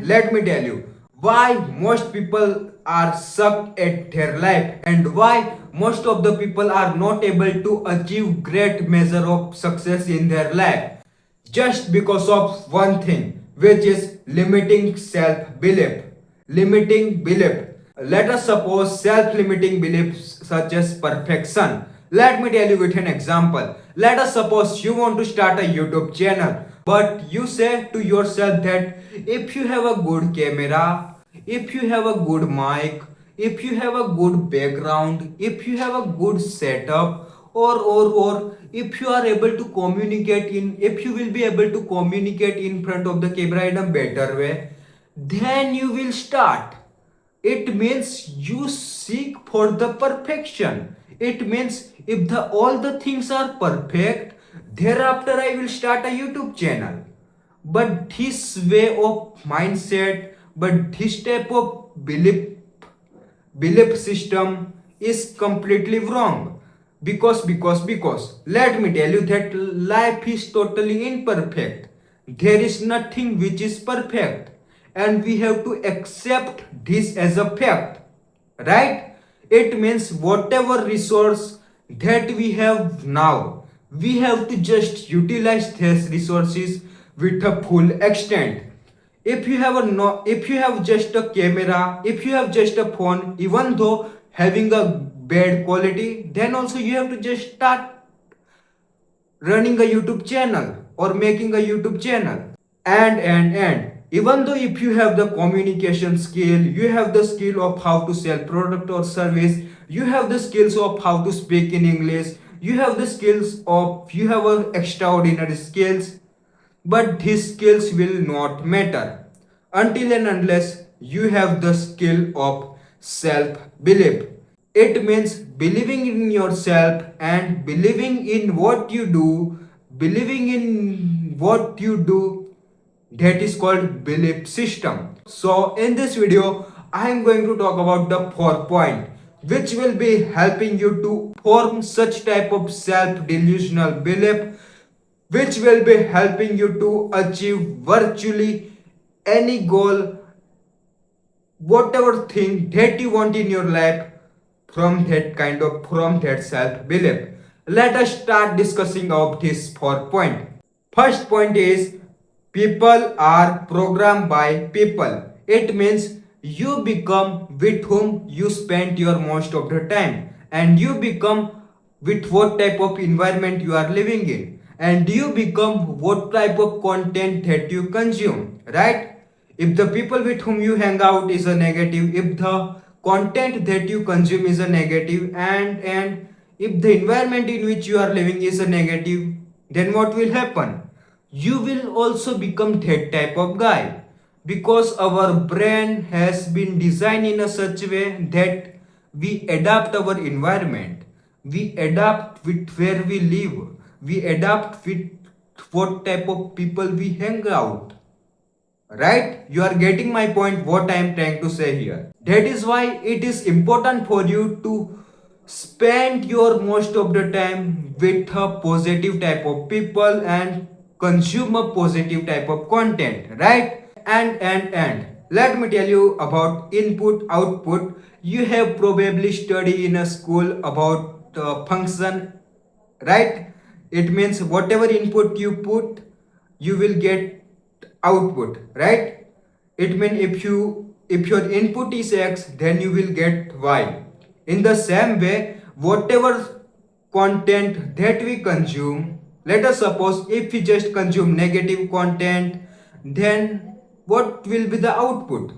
let me tell you why most people are sucked at their life and why most of the people are not able to achieve great measure of success in their life just because of one thing, which is limiting self-belief. Limiting belief. Let us suppose self-limiting beliefs such as perfection. Let me tell you with an example. Let us suppose you want to start a YouTube channel, but you say to yourself that if you have a good camera, if you have a good mic, if you have a good background, if you have a good setup, or if you are able to communicate in if you will be able to communicate in front of the camera in a better way, then you will start. It means you seek for the perfection. It means if the all the things are perfect, thereafter I will start a YouTube channel. But this way of mindset, but this type of belief system is completely wrong. Because let me tell you that life is totally imperfect. There is nothing which is perfect, and we have to accept this as a fact, right? It means whatever resource that we have now, we have to just utilize these resources with a full extent. If you have a no, if you have just a camera, if you have just a phone, even though having a bad quality, then also you have to just start running a YouTube channel or making a YouTube channel. And even though if you have the communication skill, you have the skill of how to sell product or service, you have the skills of how to speak in English, you have the skills of you have a extraordinary skills, but these skills will not matter until and unless you have the skill of self belief. It means believing in yourself and believing in what you do, believing in what you do, that is called belief system. So in this video, I am going to talk about the 4 point which will be helping you to form such type of self delusional belief which will be helping you to achieve virtually any goal, whatever thing that you want in your life from that self belief. Let us start discussing of this 4 point. First point is people are programmed by people. It means you become with whom you spend your most of the time, and you become with what type of environment you are living in, and you become what type of content that you consume, right? If the people with whom you hang out is a negative, if the content that you consume is a negative, and if the environment in which you are living is a negative, then what will happen? You will also become that type of guy, because our brain has been designed in a such way that we adapt our environment, we adapt with where we live, we adapt with what type of people we hang out, right? You are getting my point, what I am trying to say here. That is why it is important for you to spend your most of the time with a positive type of people and consume a positive type of content, right? And let me tell you about input output. You have probably studied in a school about function, right? It means whatever input you put, you will get output, right? It means if your input is x, then you will get y. In the same way, whatever content that we consume, let us suppose if we just consume negative content, then what will be the output?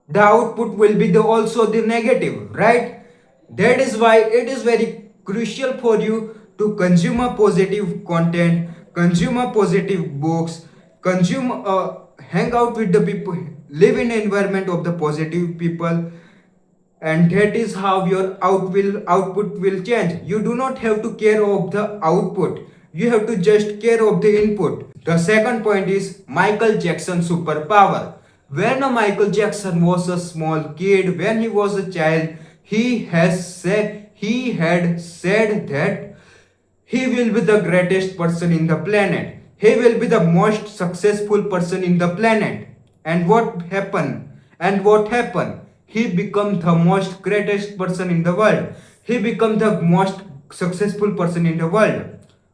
The output will be also the negative, right? That is why it is very crucial for you to consume a positive content, consume a positive books, consume hang out with the people, live in an environment of the positive people, and that is how your output will change. You do not have to care of the output, you have to just care of the input. The second point is Michael Jackson superpower. When a Michael Jackson was a small kid, when he was a child, he had said that he will be the greatest person in the planet, he will be the most successful person in the planet. And what happened? And what happened? He become the most greatest person in the world. He become the most successful person in the world.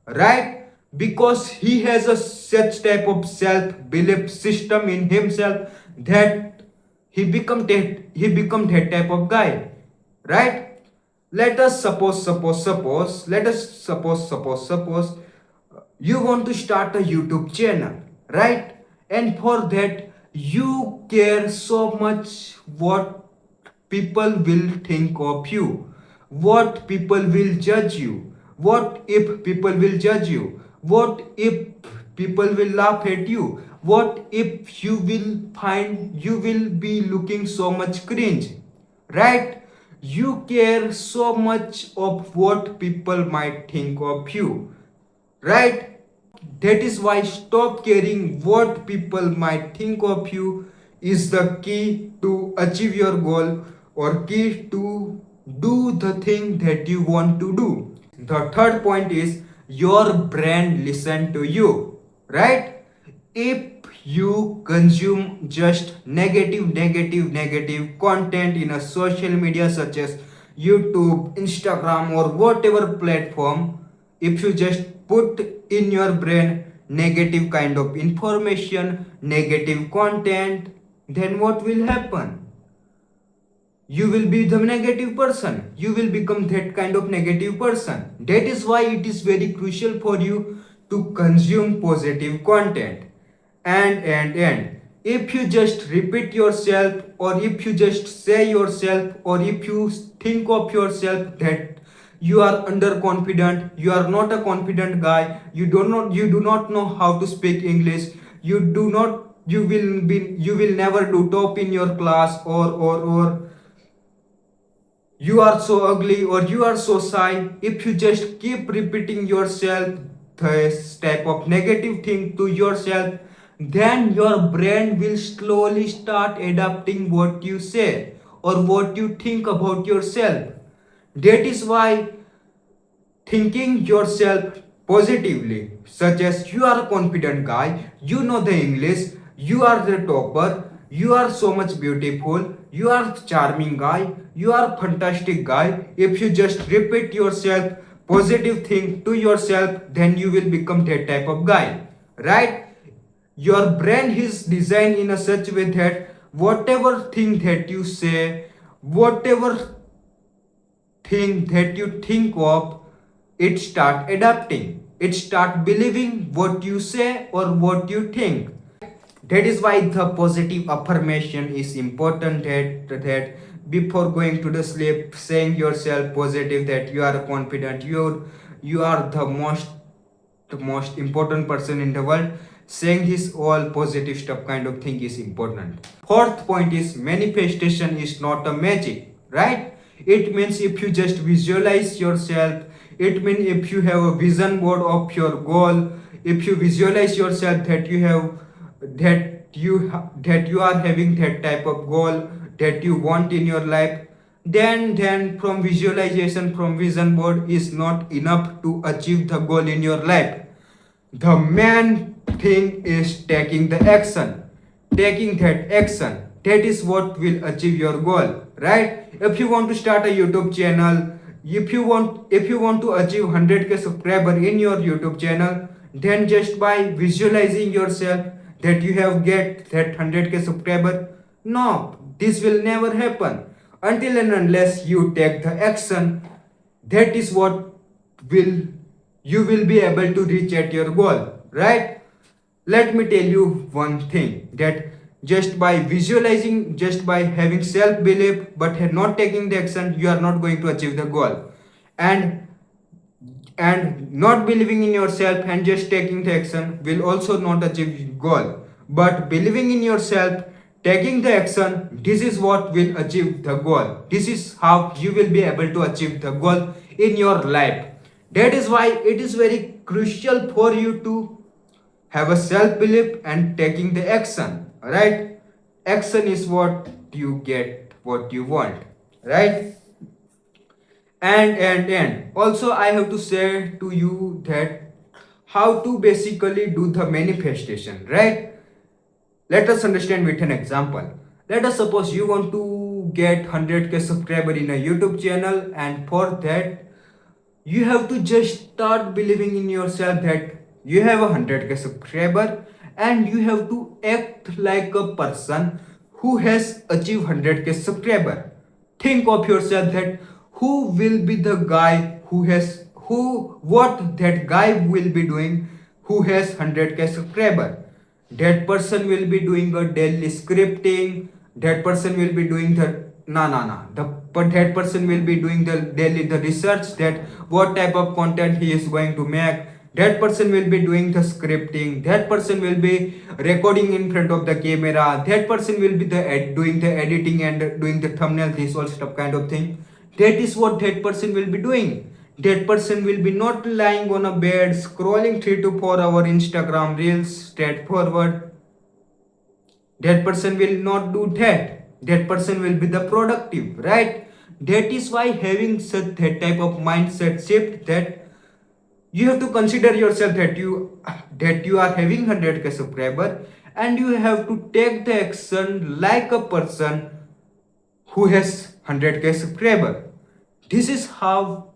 Right? Because he has a such type of self-belief system in himself that he become that type of guy. Right? Let us suppose you want to start a YouTube channel, right? And for that you care so much what people will think of you, what people will judge you, what if people will judge you, what if people will laugh at you, what if you will be looking so much cringe, right? You care so much of what people might think of you, right? That is why stop caring what people might think of you is the key to achieve your goal or key to do the thing that you want to do. The third point is your brain listen to you, right? If you consume just negative content in a social media such as YouTube, Instagram or whatever platform, if you just put in your brain negative kind of information, negative content, then what will happen? You will be the negative person, you will become that kind of negative person. That is why it is very crucial for you to consume positive content. And if you just repeat yourself or if you just say yourself or if you think of yourself that you are underconfident, you are not a confident guy, you do not know how to speak English, you will never do top in your class, or you are so ugly or you are so shy. If you just keep repeating yourself this type of negative thing to yourself, then your brain will slowly start adapting what you say or what you think about yourself. That is why thinking yourself positively, such as you are a confident guy, you know the English, you are the topper, you are so much beautiful, you are charming guy, you are fantastic guy. If you just repeat yourself positive thing to yourself, then you will become that type of guy, right? Your brain is designed in a such way that whatever thing that you say, whatever thing that you think of, it start adapting, it start believing what you say or what you think. That is why the positive affirmation is important, that before going to the sleep saying yourself positive that you are confident, you are the most important person in the world. Saying this all positive stuff kind of thing is important. Fourth point is manifestation is not a magic, right? It means if you just visualize yourself, it means if you have a vision board of your goal, if you visualize yourself that you have that you are having that type of goal that you want in your life, then from visualization, from vision board is not enough to achieve the goal in your life. The main thing is taking the action. Taking that action. That is what will achieve your goal, right? If you want to start a YouTube channel, if you want to achieve 100k subscriber in your YouTube channel, then just by visualizing yourself that you have get that 100k subscriber, no, this will never happen until and unless you take the action. That is what will you will be able to reach at your goal, right? Let me tell you one thing, that just by visualizing, just by having self belief but not taking the action, you are not going to achieve the goal. And and not believing in yourself and just taking the action will also not achieve goal. But believing in yourself, taking the action, this is what will achieve the goal. This is how you will be able to achieve the goal in your life. That is why it is very crucial for you to have a self belief and taking the action, right? Action is what you get what you want, right? And also I have to say to you that how to basically do the manifestation, right? Let us understand with an example. Let us suppose you want to get 100k subscriber in a YouTube channel, and for that you have to just start believing in yourself that you have a 100k subscriber, and you have to act like a person who has achieved 100k subscriber. Think of yourself that who will be the guy who has who what that guy will be doing who has 100k subscriber. That person will be doing a daily scripting. That person will be doing the but that person will be doing the daily the research that what type of content he is going to make. That person will be doing the scripting. That person will be recording in front of the camera. That person will be doing the editing and doing the thumbnail, this all stuff kind of thing. That is what that person will be doing. That person will be not lying on a bed scrolling 3 to 4 hour Instagram reels straightforward. That person will not do that. That person will be the productive, right? That is why having such that type of mindset shift, that you have to consider yourself that you are having 100k subscriber, and you have to take the action like a person who has 100k subscriber. This is how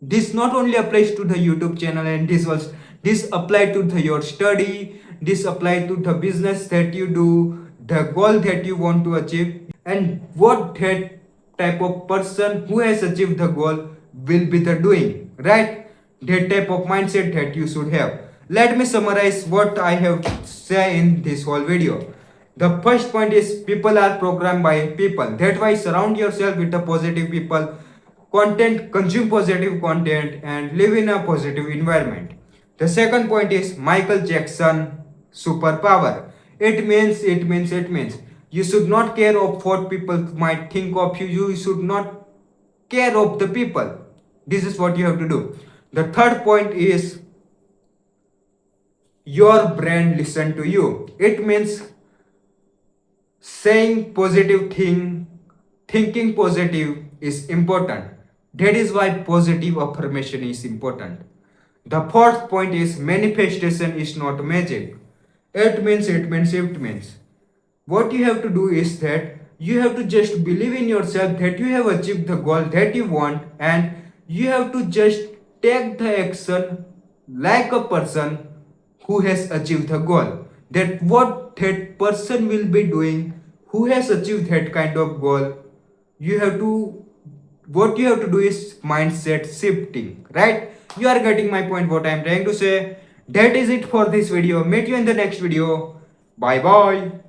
this not only applies to the YouTube channel, and this apply to your study, this apply to the business that you do, the goal that you want to achieve, and what that type of person who has achieved the goal will be the doing, right? That type of mindset that you should have. Let me summarize what I have said in this whole video. The first point is people are programmed by people. That's why surround yourself with the positive people, content, consume positive content, and live in a positive environment. The second point is Michael Jackson superpower. It means you should not care of what people might think of you. You should not care of the people. This is what you have to do. The third point is your brain listen to you. It means saying positive thing, thinking positive is important. That is why positive affirmation is important. The fourth point is manifestation is not magic. It means what you have to do is that you have to just believe in yourself that you have achieved the goal that you want, and you have to just take the action like a person who has achieved the goal. That what that person will be doing who has achieved that kind of goal, you have to what you have to do is mindset shifting, right? You are getting my point what I am trying to say. That is it for this video. Meet you in the next video. Bye bye.